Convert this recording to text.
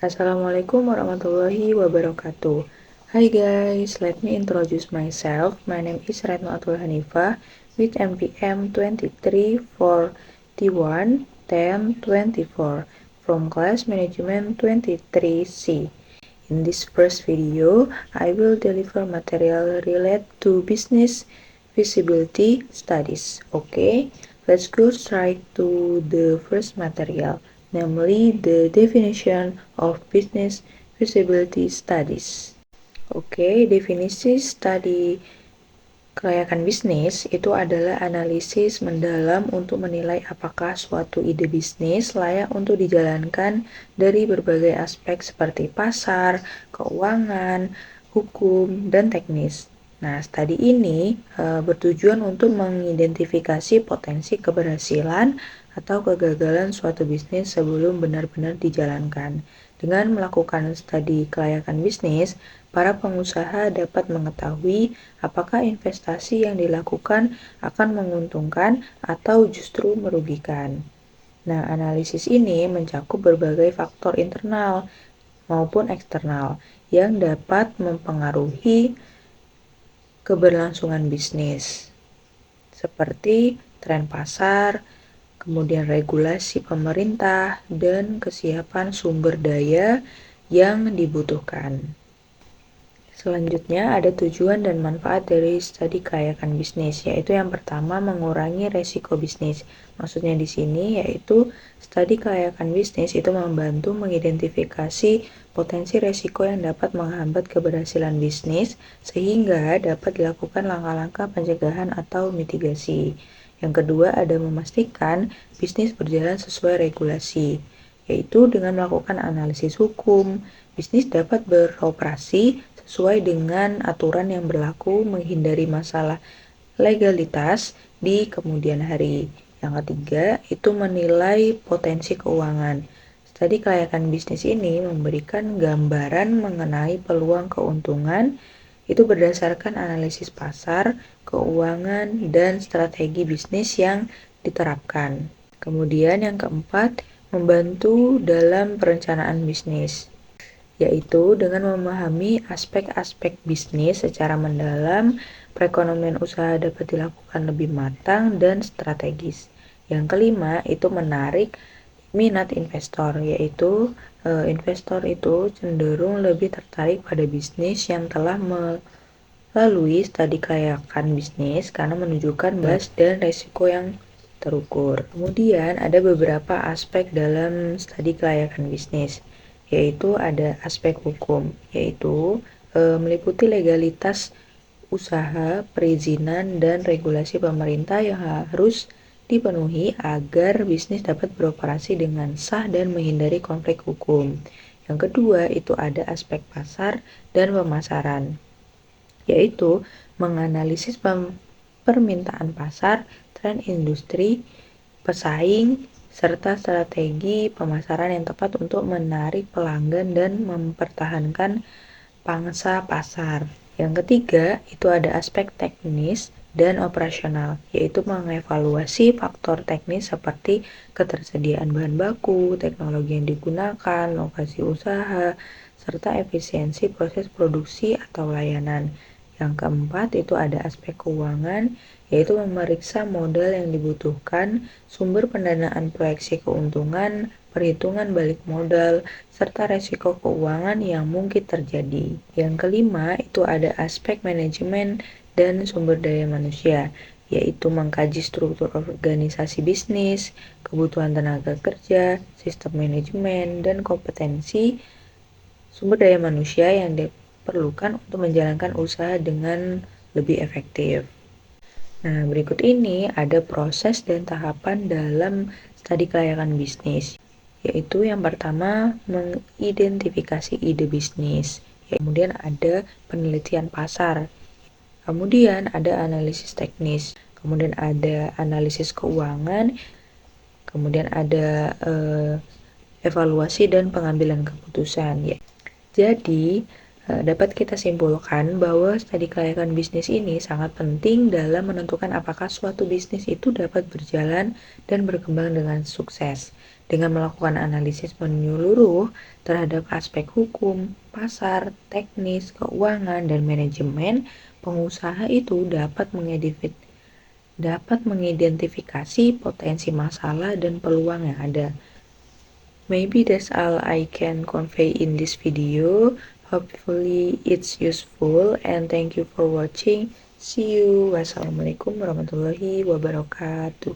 Assalamualaikum warahmatullahi wabarakatuh. Hi guys, let me introduce myself. My name is Retnoatul Hanifah with NPM 23411024 from class management 23C. In this first video, I will deliver material related to business feasibility studies. Okay, let's go straight to the first material, namely the definition of business feasibility studies. Oke, definisi studi kelayakan bisnis itu adalah analisis mendalam untuk menilai apakah suatu ide bisnis layak untuk dijalankan dari berbagai aspek seperti pasar, keuangan, hukum, dan teknis. Nah, studi ini bertujuan untuk mengidentifikasi potensi keberhasilan atau kegagalan suatu bisnis sebelum benar-benar dijalankan. Dengan melakukan studi kelayakan bisnis, para pengusaha dapat mengetahui apakah investasi yang dilakukan akan menguntungkan atau justru merugikan. Nah, analisis ini mencakup berbagai faktor internal maupun eksternal yang dapat mempengaruhi keberlangsungan bisnis, seperti tren pasar, kemudian regulasi pemerintah, dan kesiapan sumber daya yang dibutuhkan. Selanjutnya ada tujuan dan manfaat dari studi kelayakan bisnis, yaitu yang pertama mengurangi resiko bisnis. Maksudnya di sini yaitu studi kelayakan bisnis itu membantu mengidentifikasi potensi resiko yang dapat menghambat keberhasilan bisnis sehingga dapat dilakukan langkah-langkah pencegahan atau mitigasi. Yang kedua ada memastikan bisnis berjalan sesuai regulasi, yaitu dengan melakukan analisis hukum, bisnis dapat beroperasi sesuai dengan aturan yang berlaku, menghindari masalah legalitas di kemudian hari. Yang ketiga, itu menilai potensi keuangan. Studi kelayakan bisnis ini memberikan gambaran mengenai peluang keuntungan, itu berdasarkan analisis pasar, keuangan, dan strategi bisnis yang diterapkan. Kemudian yang keempat, membantu dalam perencanaan bisnis, yaitu dengan memahami aspek-aspek bisnis secara mendalam, perekonomian usaha dapat dilakukan lebih matang dan strategis. Yang kelima, itu menarik minat investor, yaitu investor itu cenderung lebih tertarik pada bisnis yang telah melalui studi kelayakan bisnis karena menunjukkan batas dan resiko yang terukur. Kemudian ada beberapa aspek dalam studi kelayakan bisnis, yaitu ada aspek hukum, yaitu meliputi legalitas usaha, perizinan, dan regulasi pemerintah yang harus dipenuhi agar bisnis dapat beroperasi dengan sah dan menghindari konflik hukum. Yang kedua, itu ada aspek pasar dan pemasaran, yaitu menganalisis permintaan pasar, tren industri, pesaing, serta strategi pemasaran yang tepat untuk menarik pelanggan dan mempertahankan pangsa pasar. Yang ketiga, itu ada aspek teknis dan operasional, yaitu mengevaluasi faktor teknis seperti ketersediaan bahan baku, teknologi yang digunakan, lokasi usaha, serta efisiensi proses produksi atau layanan. Yang keempat, itu ada aspek keuangan, yaitu memeriksa modal yang dibutuhkan, sumber pendanaan, proyeksi keuntungan, perhitungan balik modal, serta resiko keuangan yang mungkin terjadi. Yang kelima, itu ada aspek manajemen dan sumber daya manusia, yaitu mengkaji struktur organisasi bisnis, kebutuhan tenaga kerja, sistem manajemen, dan kompetensi sumber daya manusia yang diperlukan untuk menjalankan usaha dengan lebih efektif. Nah, berikut ini ada proses dan tahapan dalam studi kelayakan bisnis, yaitu yang pertama mengidentifikasi ide bisnis, kemudian ada penelitian pasar, kemudian ada analisis teknis, kemudian ada analisis keuangan, kemudian ada evaluasi dan pengambilan keputusan. Jadi, Dapat kita simpulkan bahwa studi kelayakan bisnis ini sangat penting dalam menentukan apakah suatu bisnis itu dapat berjalan dan berkembang dengan sukses. Dengan melakukan analisis menyeluruh terhadap aspek hukum, pasar, teknis, keuangan, dan manajemen, pengusaha itu dapat mengidentifikasi potensi masalah dan peluang yang ada. Maybe that's all I can convey in this video. Hopefully it's useful and thank you for watching. See you. Wassalamualaikum warahmatullahi wabarakatuh.